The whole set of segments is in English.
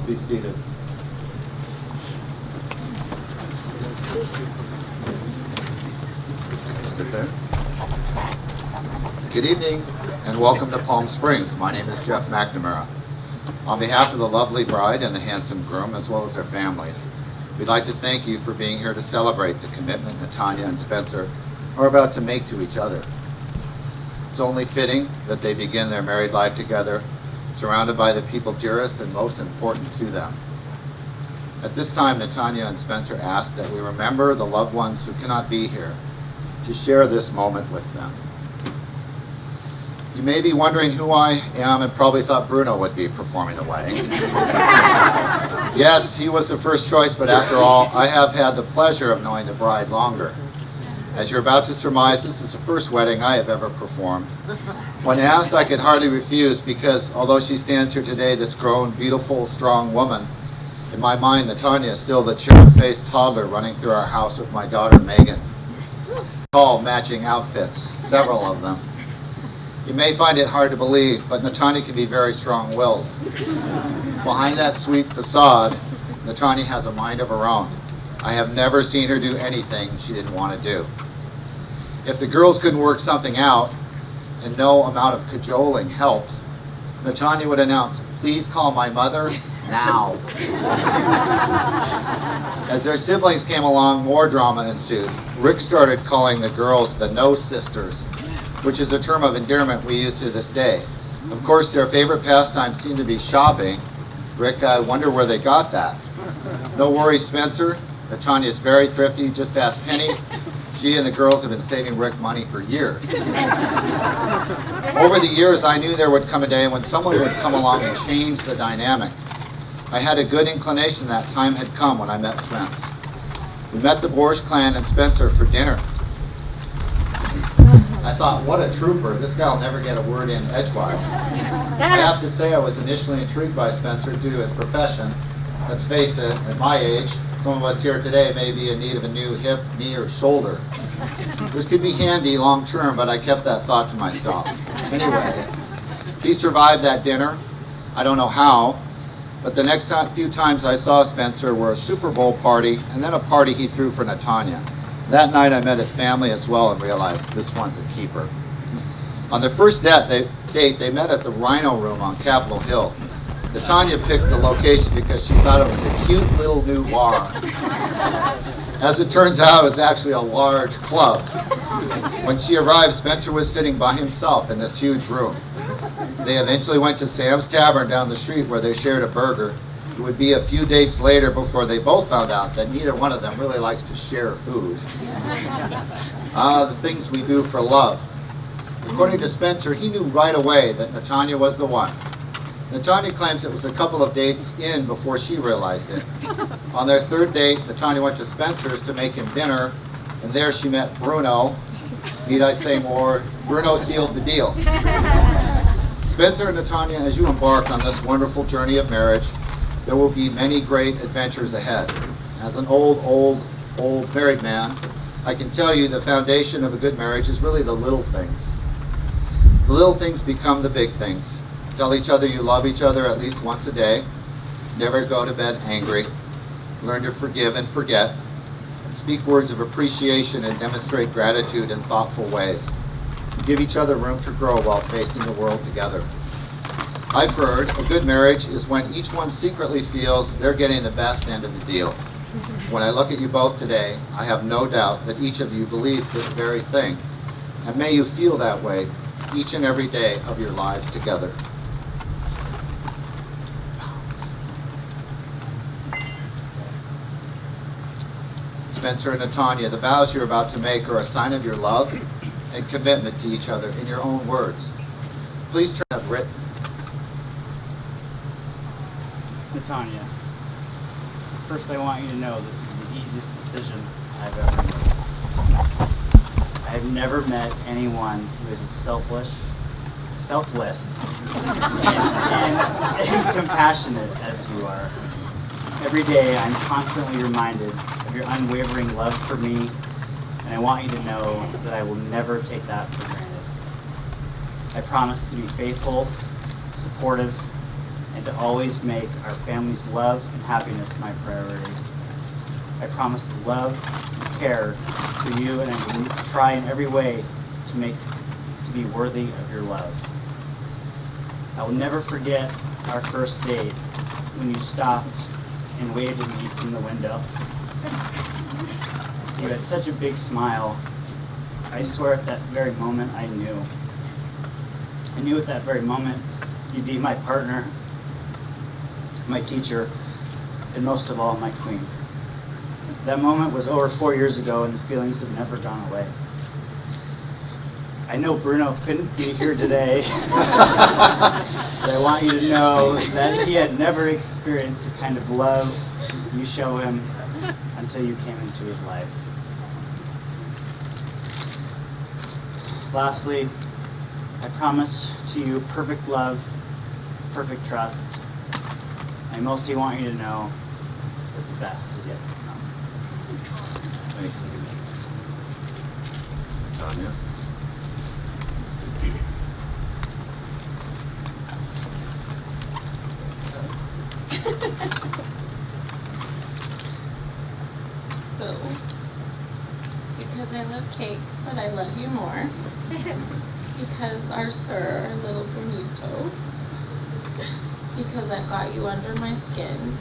be seated. Good there. Good evening and welcome to Palm Springs. My name is Jeff McNamara. On behalf of the lovely bride and the handsome groom, as well as their families, we'd like to thank you for being here to celebrate the commitment Natanya and Spencer are about to make to each other. It's only fitting that they begin their married life together, surrounded by the people dearest and most important to them. At this time, Natanya and Spencer ask that we remember the loved ones who cannot be here, to share this moment with them. You may be wondering who I am and probably thought Bruno would be performing the wedding. Yes, he was the first choice, but after all, I have had the pleasure of knowing the bride longer. As you're about to surmise, this is the first wedding I have ever performed. When asked, I could hardly refuse because although she stands here today, this grown, beautiful, strong woman, in my mind, Natanya is still the cherub-faced toddler running through our house with my daughter, Megan. All matching outfits, several of them. You may find it hard to believe, but Natanya can be very strong-willed. Behind that sweet facade, Natanya has a mind of her own. I have never seen her do anything she didn't want to do. If the girls couldn't work something out, and no amount of cajoling helped, Natanya would announce, "Please call my mother now." As their siblings came along, more drama ensued. Rick started calling the girls the No Sisters, which is a term of endearment we use to this day. Of course, their favorite pastime seemed to be shopping. Rick, I wonder where they got that. No worries, Spencer. Natanya is very thrifty. Just ask Penny. She and the girls have been saving Rick money for years. Over the years, I knew there would come a day when someone would come along and change the dynamic. I had a good inclination that time had come when I met Spence. We met the Borsch clan and Spencer for dinner. I thought, what a trooper. This guy will never get a word in edgewise. I have to say I was initially intrigued by Spencer due to his profession. Let's face it, at my age, some of us here today may be in need of a new hip, knee, or shoulder. This could be handy long term, but I kept that thought to myself. Anyway, he survived that dinner. I don't know how, but the next few times I saw Spencer were a Super Bowl party and then a party he threw for Natanya. That night I met his family as well and realized this one's a keeper. On their first date, they met at the Rhino Room on Capitol Hill. Natanya picked the location because she thought it was a cute little new bar. As it turns out, it was actually a large club. When she arrived, Spencer was sitting by himself in this huge room. They eventually went to Sam's Tavern down the street where they shared a burger. It would be a few dates later before they both found out that neither one of them really likes to share food. The things we do for love. According to Spencer, he knew right away that Natanya was the one. Natanya claims it was a couple of dates in before she realized it. On their third date, Natanya went to Spencer's to make him dinner, and there she met Bruno. Need I say more? Bruno sealed the deal. Spencer and Natanya, as you embark on this wonderful journey of marriage, there will be many great adventures ahead. As an old married man, I can tell you the foundation of a good marriage is really the little things. The little things become the big things. Tell each other you love each other at least once a day. Never go to bed angry. Learn to forgive and forget. Speak words of appreciation and demonstrate gratitude in thoughtful ways. Give each other room to grow while facing the world together. I've heard a good marriage is when each one secretly feels they're getting the best end of the deal. When I look at you both today, I have no doubt that each of you believes this very thing. And may you feel that way each and every day of your lives together. Spencer and Natanya, the vows you're about to make are a sign of your love and commitment to each other in your own words. Please turn to written. Natanya, first I want you to know this is the easiest decision I've ever made. I have never met anyone who is as selfless, and compassionate as you are. Every day I'm constantly reminded of your unwavering love for me, and I want you to know that I will never take that for granted. I promise to be faithful, supportive, and to always make our family's love and happiness my priority. I promise to love and care for you, and I will try in every way to be worthy of your love. I will never forget our first date when you stopped and waved at me from the window. You had such a big smile. I swear at that very moment I knew. I knew at that very moment you'd be my partner, my teacher, and most of all, my queen. That moment was over 4 years ago, and the feelings have never gone away. I know Bruno couldn't be here today, but I want you to know that he had never experienced the kind of love you show him until you came into his life. Lastly, I promise to you perfect love, perfect trust. I mostly want you to know that the best is yet to come. Thank you. Tanya? Bill, because I love cake, but I love you more. Because our sir, our little bonito. Because I've got you under my skin.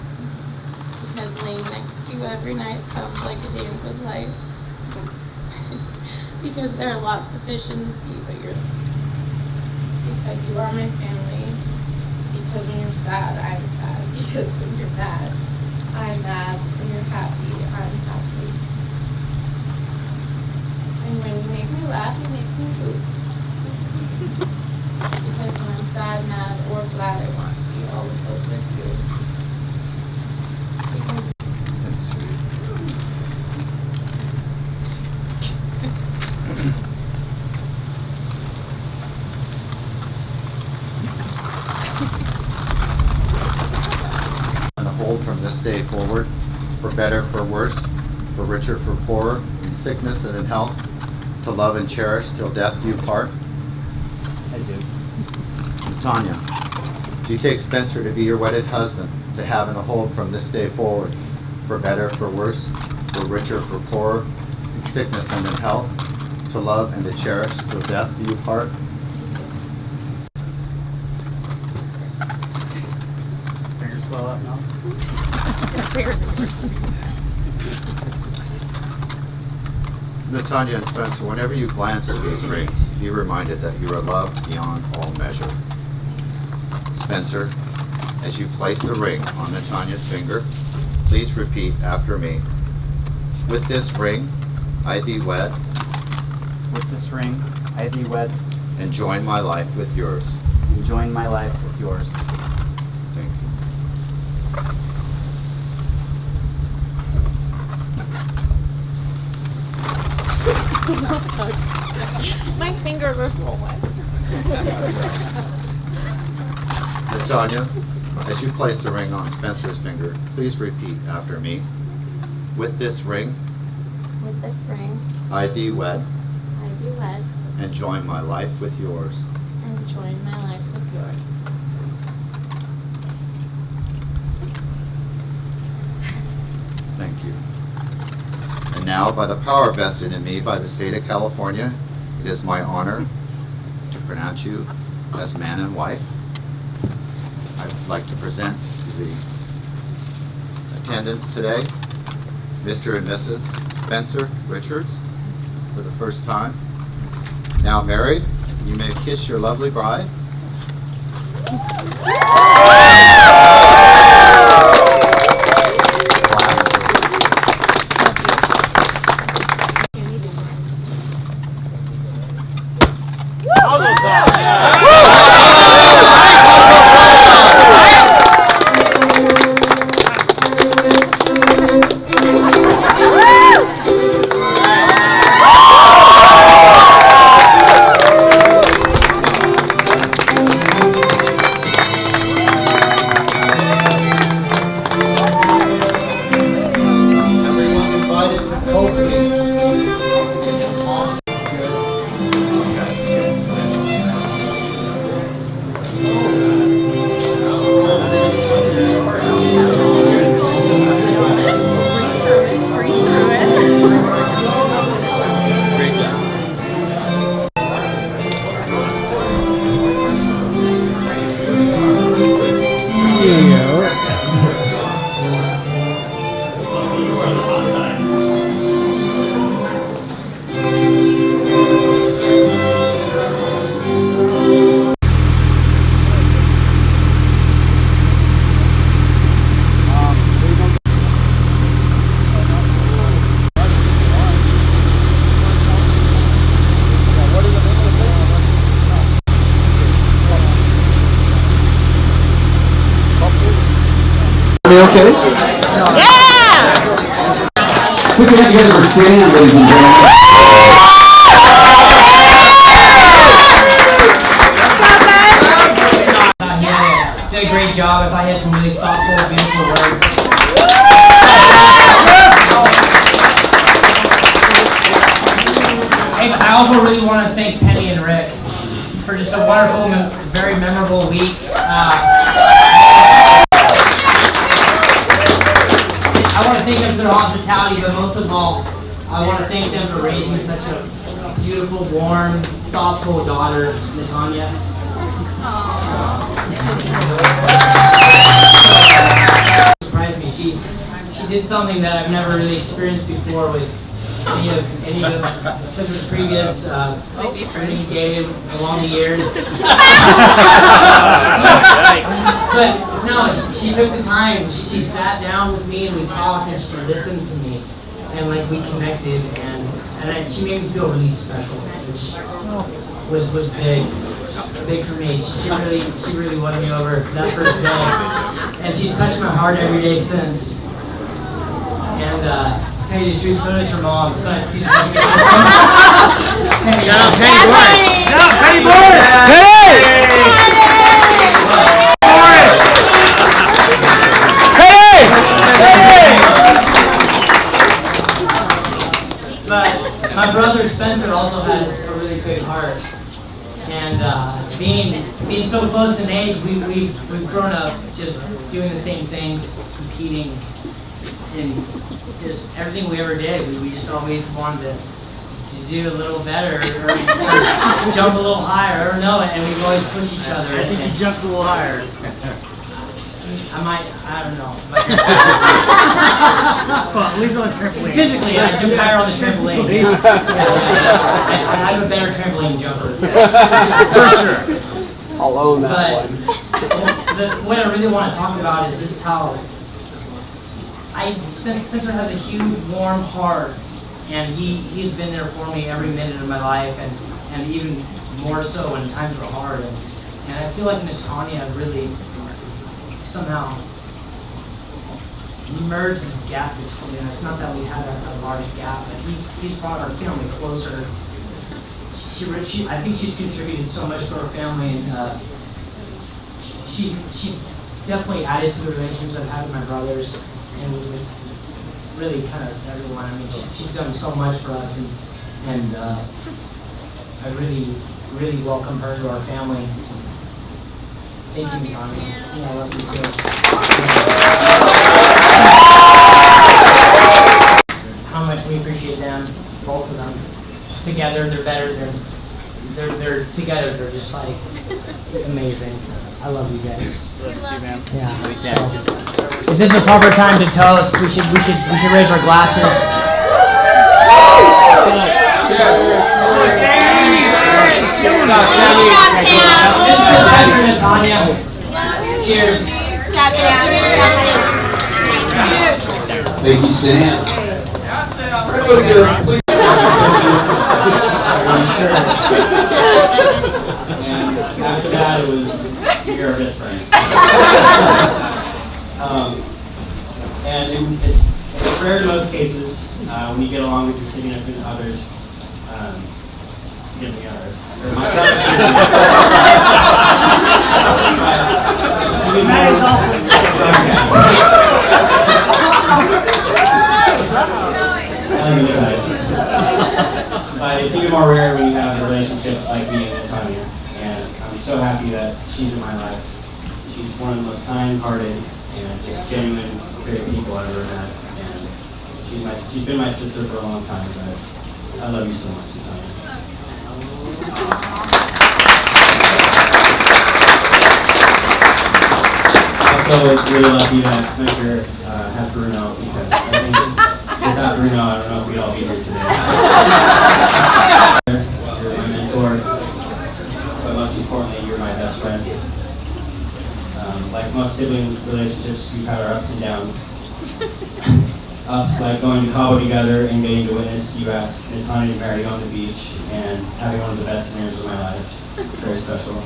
Because laying next to you every night sounds like a damn good life. Because there are lots of fish in the sea, but you're... Because you are my family. Because when you're sad, I'm sad. Because when you're mad, I'm mad. When you're happy, I'm happy. And when you make me laugh, you make me hoot. Because when I'm sad, mad, or glad, I want to be all of those with you. Because And hold from this day forward, for better, for worse, for richer, for poorer, in sickness and in health, to love and cherish till death do you part. I do. Tanya, do you take Spencer to be your wedded husband, to have and to hold from this day forward, for better, for worse, for richer, for poorer, in sickness and in health, to love and to cherish till death do you part? Fingers swell up now. Tanya and Spencer, whenever you glance at these rings, be reminded that you are loved beyond all measure. Spencer, as you place the ring on Tanya's finger, please repeat after me. With this ring, I thee wed, With this ring, I thee wed, and join my life with yours. and join my life with yours. Thank you. My fingers are swollen. Tanya, as you place the ring on Spencer's finger, please repeat after me. With this ring, with this ring, I thee wed, I do wed, and join my life with yours. and join my life with yours. Thank you. And now, by the power vested in me by the state of California, it is my honor to pronounce you as man and wife. I'd like to present to the attendants today, Mr. and Mrs. Spencer Richards, for the first time. Now married, you may kiss your lovely bride. Everyone's invited to co-lead. Okay. Yeah! Put your hands together for Sam, ladies and gentlemen. Did a great job. If I had some really thoughtful, beautiful words. Hey, I also really want to thank Penny and Rick for just a wonderful, very memorable week. I want to thank them for their hospitality, but most of all, I want to thank them for raising such a beautiful, warm, thoughtful daughter, Natanya. Surprised me. She did something that I've never really experienced before with any of Spencer's previous any dated along the years. But no, she took the time. She sat down with me and we talked and she listened to me and like we connected and she made me feel really special, which was big for me. She really won me over that first day, and she's touched my heart every day since. And tell you the truth, so does her mom. So I see Penny Boris. No, Penny Boris. But my brother Spencer also has a really big heart. And being so close in age, we've grown up just doing the same things, competing in just everything we ever did. We just always wanted to do a little better, or to jump a little higher, or no, and we've always pushed each other. I think you jumped a little higher. I don't know. Well, at least on the trampoline. Physically, I jumped higher on the trampoline. I'm a better trampoline jumper. For sure. I'll own that But one. what I really want to talk about is just how Spencer has a huge, warm heart, and he's been there for me every minute of my life, and even more so when times were hard. And I feel like Natanya really somehow merged this gap between us. Not that we had a large gap, but he's brought our family closer. I think she's contributed so much to our family, and she definitely added to the relationships I've had with my brothers, and with really kind of everyone. I mean, she's done so much for us, and I really, really welcome her to our family. Thank you, Tommy. Yeah, I love you too. How much we appreciate them, both of them. Together, they're better. They're together. They're just like amazing. I love you guys. Yeah. If this is a proper time to toast, we should raise our glasses. Cheers. This is Spencer and Natanya. Cheers. Thank you, Sam. And after that, it was you're our best friends. And it's rare in most cases when you get along with your significant others. Significant other. Or my But it's even more rare when you have a relationship like me and Natanya. And I'm so happy that she's in my life. She's one of the most kind-hearted and just genuine, great people I've ever met. And she's been my sister for a long time, but I love you so much, Natanya. Also, really lucky that Spencer had Bruno, because I think without Bruno, I don't know if we'd all be here today. You're my mentor, but most importantly, you're my best friend. Like most sibling relationships, we've had our ups and downs. Ups like going to Cabo together and getting to witness you ask Natanya to marry you on the beach and having one of the best dinners of my life. It's very special.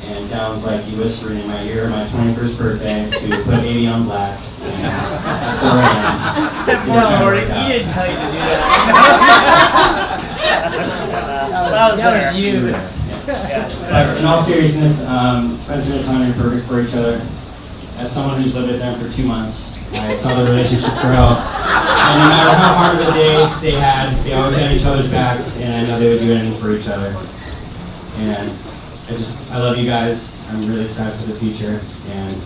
And Dad was like, he whispered in my ear my 21st birthday to put 80 on black. And 4 a.m. No, Lord, he didn't tell you to do that. that was you. But in all seriousness, Spencer and Tanya are perfect for each other. As someone who's lived with them for 2 months, I saw the relationship grow. And no matter how hard of a day they had, they always had each other's backs, and I know they would do anything for each other. And I love you guys. I'm really excited for the future, and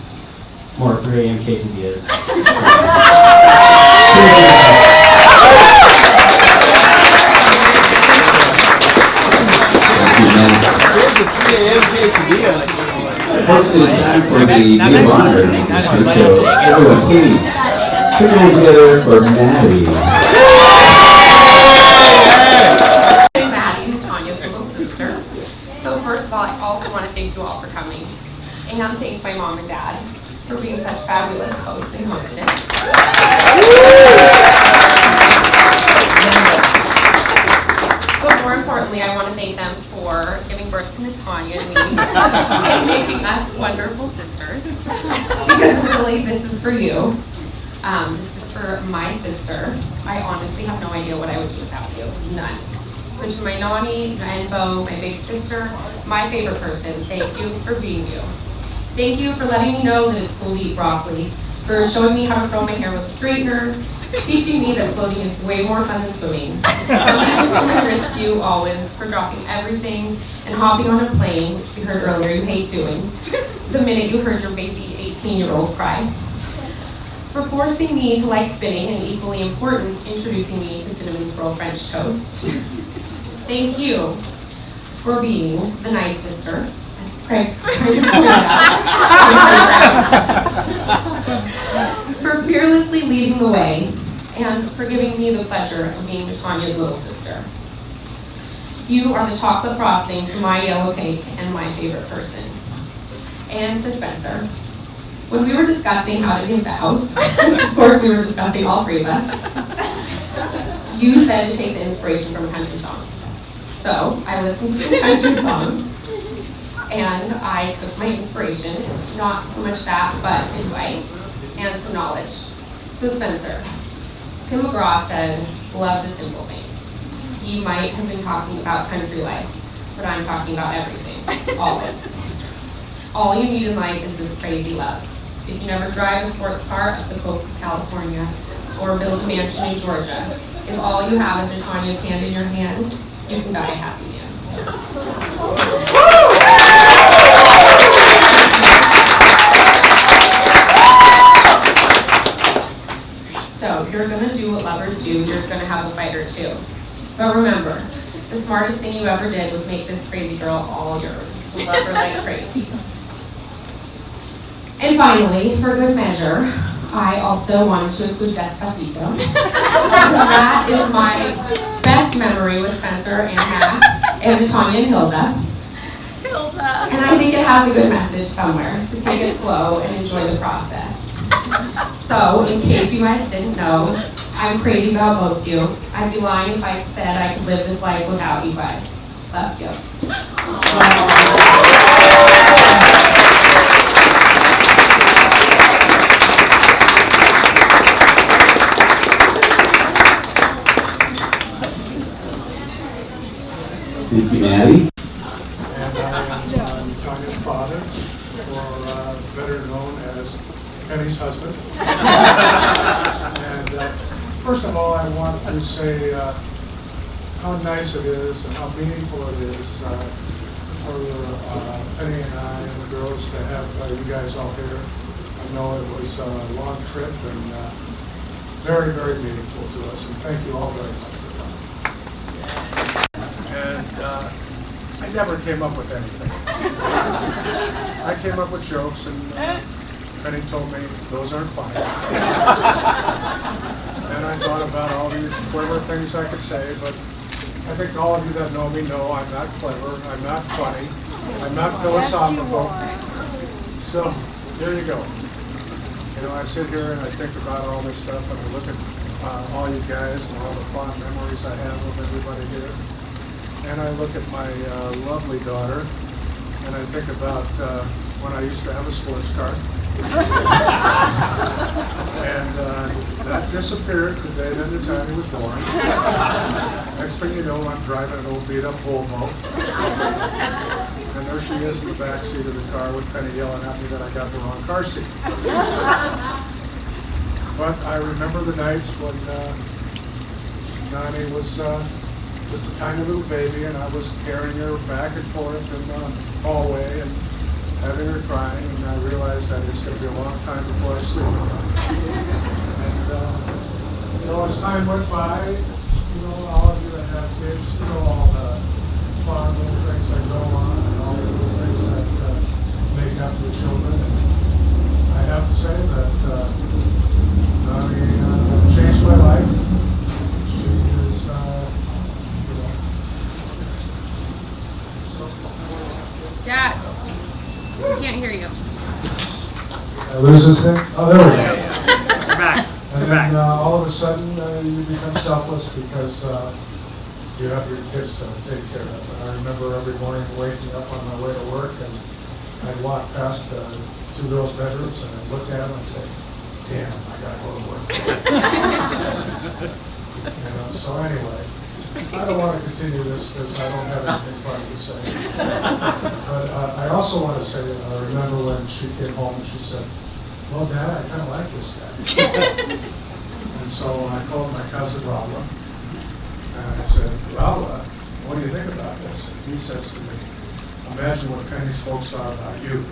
more 3 a.m. quesadillas. So, Here's the 3 a.m. quesadillas. Folks, it is time for the Game of Honor. So, everyone, please, put your hands together for Maddie. I'm Maddie, Tanya's little sister. So first of all, I also want to thank you all for coming. And thank my mom and dad for being such fabulous hosts and hostess. But more importantly, I want to thank them for giving birth to Natanya and me and making us wonderful sisters. Because really, this is for you. This is for my sister. I honestly have no idea what I would do without you. None. So to my nanny, my Bo, my big sister, my favorite person, thank you for being you. Thank you for letting me know that it's cool to eat broccoli, for showing me how to curl my hair with a straightener, teaching me that floating is way more fun than swimming, for leading to my rescue always, for dropping everything and hopping on a plane, which we heard earlier you hate doing, the minute you heard your baby 18-year-old cry. For forcing me to like spinning and equally important, introducing me to cinnamon swirl French toast. Thank you for being the nice sister, as Craig's kind of pointed out, for fearlessly leading the way, and for giving me the pleasure of being Tanya's little sister. You are the chocolate frosting to my yellow cake and my favorite person. And to Spencer. When we were discussing how to give vows, which of course we were discussing all three of us, you said to take the inspiration from a country song. So I listened to the country songs, and I took my inspiration. It's not so much that, but advice and some knowledge. So Spencer, Tim McGraw said, love the simple things. He might have been talking about country life, but I'm talking about everything, always. All you need in life is this crazy love. If you never drive a sports car up the coast of California or build a mansion in Georgia, if all you have is Tanya's hand in your hand, you can die a happy man. So you're gonna do what lovers do, you're gonna have a fight or two. But remember, the smartest thing you ever did was make this crazy girl all yours. Love her like crazy. And finally, for good measure, I also wanted to include Despacito. That is my best memory with Spencer and Matt and Tanya and Hilda. And I think it has a good message somewhere to take it slow and enjoy the process. So, in case you guys didn't know, I'm crazy about both of you. I'd be lying if I said I could live this life without you guys. Love you. Thank you, Maddie. And I am Tanya's father, or better known as Penny's husband. And first of all, I want to say how nice it is and how meaningful it is for Penny and I and the girls to have you guys all here. I know it was a long trip and very, very meaningful to us. And thank you all very much for coming. And I never came up with anything. I came up with jokes, and Penny told me those aren't funny. And I thought about all these clever things I could say, but I think all of you that know me know I'm not clever, I'm not funny, I'm not philosophical. So there you go. You know, I sit here and I think about all this stuff, and I look at all you guys and all the fond memories I have of everybody here. And I look at my lovely daughter, and I think about when I used to have a sports car. And that disappeared the day that Tiny was born. Next thing you know, I'm driving an old beat-up Volvo. And there she is in the back seat of the car with Penny yelling at me that I got the wrong car seat. But I remember the nights when Nani was just a tiny little baby, and I was carrying her back and forth in the hallway and having her crying, and I realized that it's going to be a long time before I sleep. And as time went by, all of you that have kids, all the fun little things that go on and all the little things that make up the children. And I have to say that Nani changed my life. She is, Dad, I can't hear you. I lose this thing? Oh, there we go. We're back. And then all of a sudden, you become selfless because you have your kids to take care of. And I remember every morning waking up on my way to work, and I'd walk past the two girls' bedrooms, and I'd look at them and say, damn, I gotta go to work. So anyway, I don't want to continue this because I don't have anything funny to say. But I also want to say, I remember when she came home and she said, well, Dad, I kind of like this guy. And so I called my cousin Raula, and I said, Raula, what do you think about this? And he says to me, imagine what Penny's folks thought about you.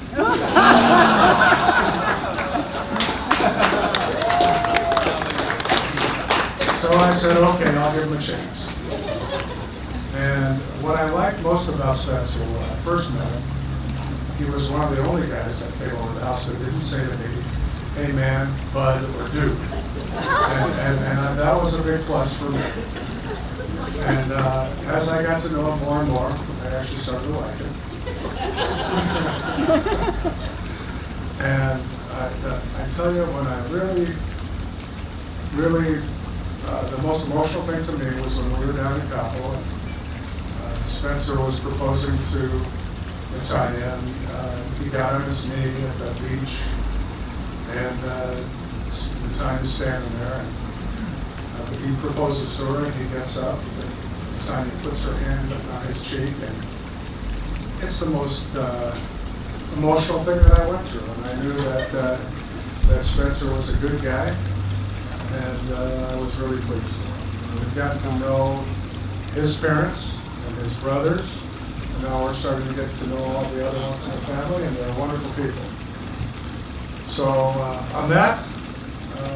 So I said, okay, I'll give him a chance. And what I liked most about Spencer when I first met him, he was one of the only guys that came over the house that didn't say to me, hey man, bud, or dude. And that was a big plus for me. And as I got to know him more and more, I actually started to like him. And I tell you, when I really, the most emotional thing to me was when we were down in Cabo. Spencer was proposing to Tanya, and he got on his knee at the beach, and Tanya's standing there, and he proposes to her, and he gets up, and Tanya puts her hand on his cheek, and it's the most emotional thing that I went through, and I knew that Spencer was a good guy, and I was really pleased. We've gotten to know his parents and his brothers, and now we're starting to get to know all the other ones in the family, and they're wonderful people. So on that,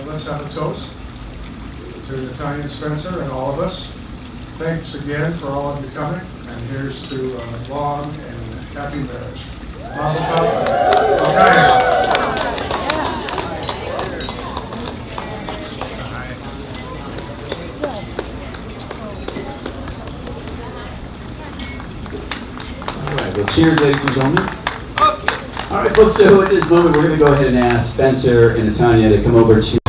let's have a toast to Tanya and Spencer and all of us. Thanks again for all of you coming, and here's to long and happy marriage. Mazel tov. Well, cheers, ladies and gentlemen. All right, folks, so at this moment, we're going to go ahead and ask Spencer and Tanya to come over to